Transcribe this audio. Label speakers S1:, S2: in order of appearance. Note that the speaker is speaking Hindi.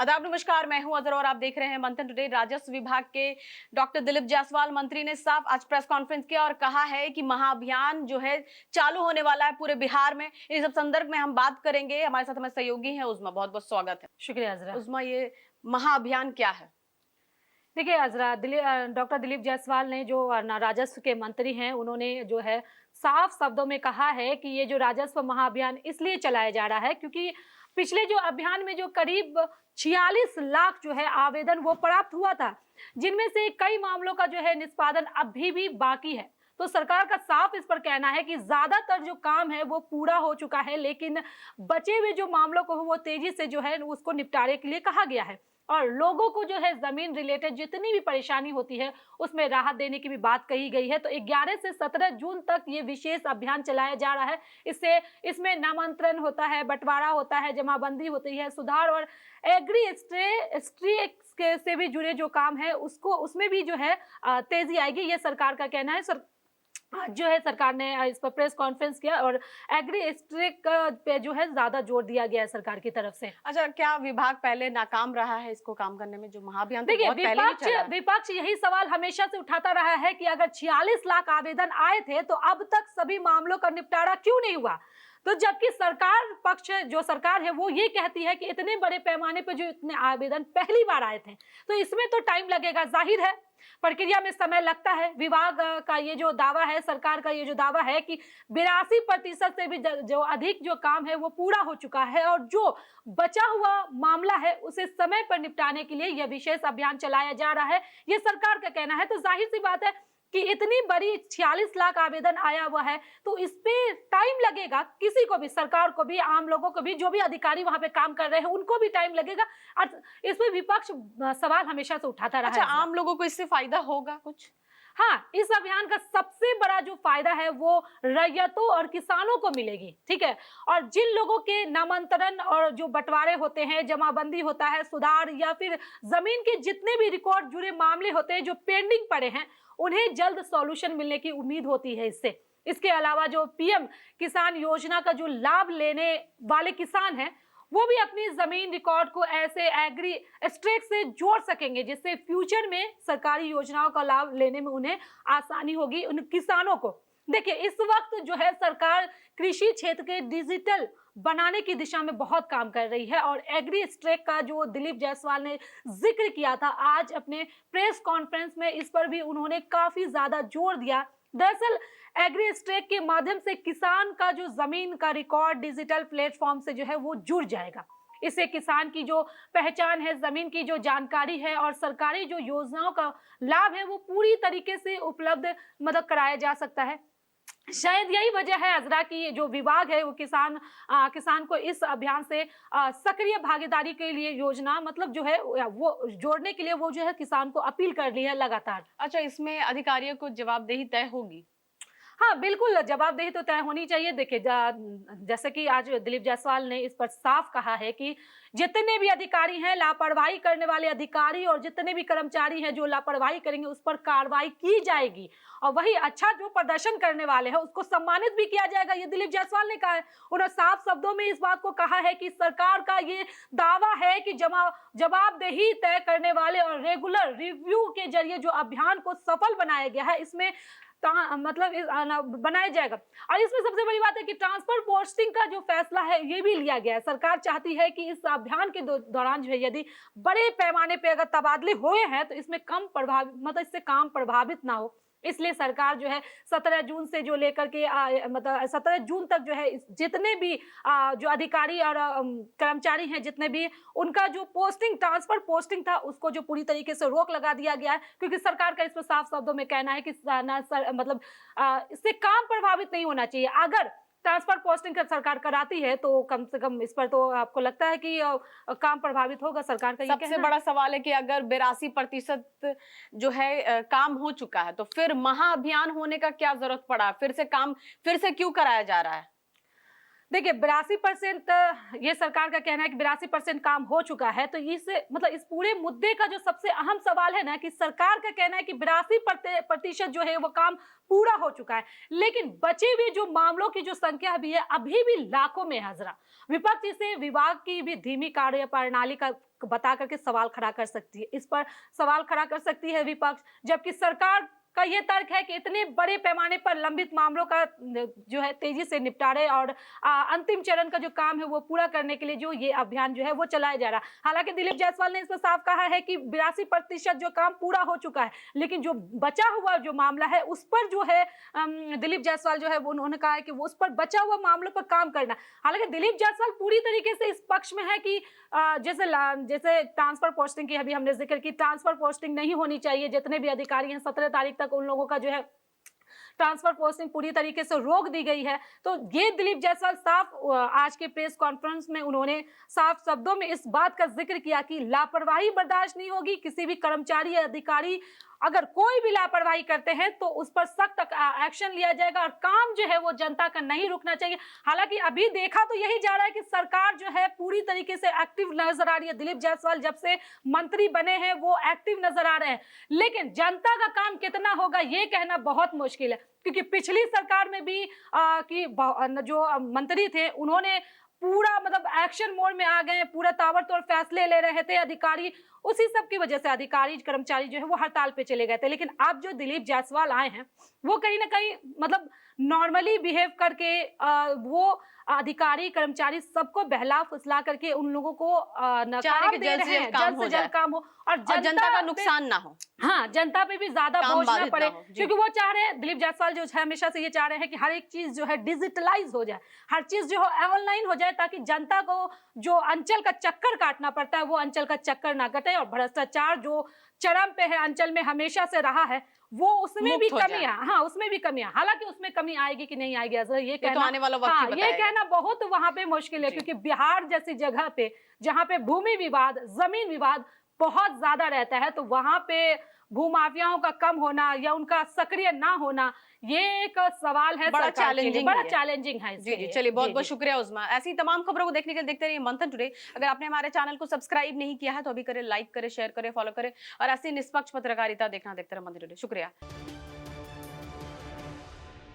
S1: आदाब नमस्कार, मैं हूं अजर और आप देख रहे हैं मंथन टुडे। राजस्व विभाग के डॉक्टर दिलीप जायसवाल मंत्री ने साफ आज प्रेस कॉन्फ्रेंस किया और कहा है कि महाअभियान जो है चालू होने वाला है पूरे बिहार में। इस सब संदर्भ में हम बात करेंगे। हमारे साथ हमारे सहयोगी हैं उज़मा, बहुत बहुत स्वागत है।
S2: शुक्रिया अजरा।
S1: उज़मा, ये महाअभियान क्या है?
S2: देखिए अजरा, डॉक्टर दिलीप जायसवाल ने जो राजस्व के मंत्री हैं, उन्होंने जो है साफ शब्दों में कहा है कि ये जो राजस्व महाअभियान इसलिए चलाया जा रहा है क्योंकि पिछले जो अभियान में जो करीब 46 लाख जो है आवेदन वो प्राप्त हुआ था, जिनमें से कई मामलों का जो है निष्पादन अभी भी बाकी है। तो सरकार का साफ इस पर कहना है कि ज्यादातर जो काम है वो पूरा हो चुका है, लेकिन बचे हुए जो मामलों को वो तेजी से जो है उसको निपटारे के लिए कहा गया है और लोगों को जो है जमीन रिलेटेड जितनी भी परेशानी होती है उसमें राहत देने की भी बात कही गई है। तो 11 से 17 जून तक ये विशेष अभियान चलाया जा रहा है। इसमें नामांतरण होता है, बंटवारा होता है, जमाबंदी होती है, सुधार और एग्री स्ट्रीक्स के से भी जुड़े जो काम है उसको उसमें भी जो है तेजी आएगी, ये सरकार का कहना है। आज जो है सरकार ने इस पर प्रेस कॉन्फ्रेंस किया और एग्री स्ट्रिक पे जो है ज्यादा जोर दिया गया है सरकार की तरफ से।
S1: अच्छा, क्या विभाग पहले नाकाम रहा है इसको काम करने में? जो महाअभियान
S2: देखिए,
S1: देखिए,
S2: विपक्ष यही सवाल हमेशा से उठाता रहा है कि अगर 46 लाख आवेदन आए थे तो अब तक सभी मामलों का निपटारा क्यों नहीं हुआ। तो जबकि सरकार पक्ष जो सरकार है वो ये कहती है कि इतने बड़े पैमाने पर जो इतने आवेदन पहली बार आए थे तो इसमें तो टाइम लगेगा, जाहिर है प्रक्रिया में समय लगता है। विभाग का ये जो दावा है, सरकार का ये जो दावा है कि 82% से भी जो अधिक जो काम है वो पूरा हो चुका है और जो बचा हुआ मामला है उसे समय पर निपटाने के लिए यह विशेष अभियान चलाया जा रहा है, ये सरकार का कहना है। तो जाहिर सी बात है कि इतनी बड़ी 46 लाख आवेदन आया हुआ है तो इस पे टाइम लगेगा, किसी को भी, सरकार को भी, आम लोगों को भी, जो भी अधिकारी वहां पे काम कर रहे हैं उनको भी टाइम लगेगा। और इस पे विपक्ष सवाल हमेशा से उठाता रहा है।
S1: अच्छा, आम लोगों को इससे फायदा होगा कुछ?
S2: हाँ, इस अभियान का सबसे बड़ा जो फायदा है वो रैयतों और किसानों को मिलेगी, ठीक है। और जिन लोगों के नामांतरण और जो बंटवारे होते हैं, जमाबंदी होता है, सुधार या फिर जमीन के जितने भी रिकॉर्ड जुड़े मामले होते हैं जो पेंडिंग पड़े हैं, उन्हें जल्द सॉल्यूशन मिलने की उम्मीद होती है इससे। इसके अलावा जो पीएम किसान योजना का जो लाभ लेने वाले किसान हैं वो भी अपनी जमीन रिकॉर्ड को ऐसे एग्री स्ट्रेक से जोड़ सकेंगे जिससे फ्यूचर में सरकारी योजनाओं का लाभ लेने में उन्हें आसानी होगी उन किसानों को। देखिए, इस वक्त जो है सरकार कृषि क्षेत्र के डिजिटल बनाने की दिशा में बहुत काम कर रही है और एग्री स्ट्रेक का जो दिलीप जायसवाल ने जिक्र किया था आज अपने प्रेस कॉन्फ्रेंस में, इस पर भी उन्होंने काफी ज्यादा जोर दिया। दरअसल एग्री स्ट्रेक के माध्यम से किसान का जो जमीन का रिकॉर्ड डिजिटल प्लेटफॉर्म से जो है वो जुड़ जाएगा। इससे किसान की जो पहचान है, जमीन की जो जानकारी है और सरकारी जो योजनाओं का लाभ है वो पूरी तरीके से उपलब्ध मतलब कराया जा सकता है। शायद यही वजह है अजरा की जो विभाग है वो किसान को इस अभियान से सक्रिय भागीदारी के लिए योजना मतलब जो है वो जोड़ने के लिए वो जो है किसान को अपील कर रही है लगातार।
S1: अच्छा, इसमें अधिकारियों को जवाबदेही तय होगी?
S2: हाँ, बिल्कुल जवाबदेही तो तय होनी चाहिए। देखिए, जैसे कि आज दिलीप जायसवाल ने इस पर साफ कहा है कि जितने भी अधिकारी हैं, लापरवाही करने वाले अधिकारी और जितने भी कर्मचारी हैं जो लापरवाही करेंगे उस पर कार्रवाई की जाएगी और वही अच्छा जो प्रदर्शन करने वाले हैं उसको सम्मानित भी किया जाएगा, ये दिलीप जायसवाल ने कहा है। उन्होंने साफ शब्दों में इस बात को कहा है कि सरकार का ये दावा है कि जवाबदेही तय करने वाले और रेगुलर रिव्यू के जरिए जो अभियान को सफल बनाया गया है इसमें मतलब बनाया जाएगा। और इसमें सबसे बड़ी बात है कि ट्रांसफर पोस्टिंग का जो फैसला है ये भी लिया गया है। सरकार चाहती है कि इस अभियान के दौरान जो है यदि बड़े पैमाने पे अगर तबादले हुए हैं तो इसमें कम प्रभावित मतलब इससे काम प्रभावित ना हो, इसलिए सरकार जो है 17 जून से जो लेकर के मतलब 17 जून तक जो है जितने भी जो अधिकारी और कर्मचारी हैं जितने भी उनका जो ट्रांसफर पोस्टिंग था उसको जो पूरी तरीके से रोक लगा दिया गया है, क्योंकि सरकार का इस पर साफ शब्दों में कहना है कि मतलब इससे काम प्रभावित नहीं होना चाहिए। अगर ट्रांसफर पोस्टिंग सरकार कराती है तो कम से कम इस पर तो आपको लगता है कि काम प्रभावित होगा। सरकार का
S1: सबसे बड़ा सवाल है कि अगर 82% जो है काम हो चुका है तो फिर महाअभियान होने का क्या जरूरत पड़ा? फिर से क्यों कराया जा रहा है?
S2: देखिए, 82% ये सरकार का कहना है कि 82% काम हो चुका है। तो इस मतलब इस पूरे मुद्दे का जो सबसे अहम सवाल है ना कि सरकार का कहना है कि 82% जो है वो काम पूरा हो चुका है, लेकिन बचे हुए जो मामलों की जो संख्या भी है अभी भी लाखों में है। जरा विपक्ष इसे विभाग की भी धीमी कार्य प्रणाली का बता करके सवाल खड़ा कर सकती है। इस पर सवाल खड़ा कर सकती है विपक्ष, जबकि सरकार का ये तर्क है कि इतने बड़े पैमाने पर लंबित मामलों का जो है तेजी से निपटारे और अंतिम चरण का जो काम है वो पूरा करने के लिए जो ये अभियान जो है वो चलाया जा रहा है। हालांकि दिलीप जायसवाल ने इस पर साफ कहा है कि 82% जो काम पूरा हो चुका है, लेकिन जो बचा हुआ जो मामला है उस पर जो है दिलीप जायसवाल जो है उन्होंने कहा है कि वो उस पर बचा हुआ मामलों पर काम करना। हालांकि दिलीप जायसवाल पूरी तरीके से इस पक्ष में है कि जैसे ट्रांसफर पोस्टिंग की अभी हमने जिक्र की, ट्रांसफर पोस्टिंग नहीं होनी चाहिए। जितने भी अधिकारी हैं 17 तारीख तक उन लोगों का जो है ट्रांसफर पोस्टिंग पूरी तरीके से रोक दी गई है। तो ये दिलीप जायसवाल साफ आज के प्रेस कॉन्फ्रेंस में उन्होंने साफ शब्दों में इस बात का जिक्र किया कि लापरवाही बर्दाश्त नहीं होगी। किसी भी कर्मचारी या अधिकारी अगर कोई भी लापरवाही करते हैं तो उस पर सख्त एक्शन लिया जाएगा और काम जो है वो जनता का नहीं रुकना चाहिए। हालांकि अभी देखा तो यही जा रहा है कि सरकार जो है पूरी तरीके से एक्टिव नजर आ रही है। दिलीप जायसवाल जब से मंत्री बने हैं वो एक्टिव नजर आ रहे हैं, लेकिन जनता का काम कितना होगा ये कहना बहुत मुश्किल है, क्योंकि पिछली सरकार में भी जो मंत्री थे उन्होंने पूरा मतलब एक्शन मोड में आ गए, पूरा ताबड़तोड़ फैसले ले रहे थे अधिकारी। उसी सब की वजह से अधिकारी कर्मचारी जो है वो हड़ताल पे चले गए थे। लेकिन अब जो दिलीप जायसवाल आए हैं वो कहीं ना कहीं मतलब नॉर्मली बिहेव करके वो अधिकारी कर्मचारी सबको बहला फुसला करके उन लोगों को नकार दे रहे हैं, जल्द से जल्द काम हो और
S1: जनता का नुकसान ना हो।
S2: हाँ, जनता पे भी ज्यादा बोझ ना पड़े, क्योंकि वो चाह रहे हैं, दिलीप जायसवाल जो है हमेशा से ये चाह रहे हैं कि हर एक चीज जो है डिजिटलाइज हो जाए, हर चीज जो है ऑनलाइन हो जाए, ताकि जनता को जो अंचल का चक्कर काटना पड़ता है वो अंचल का चक्कर ना कटे। और भ्रष्टाचार जो चरम पे है अंचल में हमेशा से रहा है वो उसमें भी कमी है। हाँ, उसमें भी कमी है। हालांकि उसमें कमी आएगी कि नहीं आएगी ये कहना,
S1: तो आने वाला वक्त ही बताएगा।
S2: ये कहना बहुत वहां पे मुश्किल है, क्योंकि बिहार जैसी जगह पे जहाँ पे भूमि विवाद, जमीन विवाद बहुत ज्यादा रहता है, तो वहां पे भूमाफियाओं का कम होना या उनका सक्रिय ना होना ये एक सवाल है,
S1: बड़ा चैलेंजिंग
S2: है।
S1: जी, चलिए बहुत बहुत शुक्रिया उस्मा। ऐसी तमाम खबरों को देखने के लिए देखते रहिए मंथन टुडे। अगर आपने हमारे चैनल को सब्सक्राइब नहीं किया है तो अभी करें, लाइक करें, शेयर करें, फॉलो करें और ऐसी निष्पक्ष पत्रकारिता देखते रहे मंथन टुडे। शुक्रिया।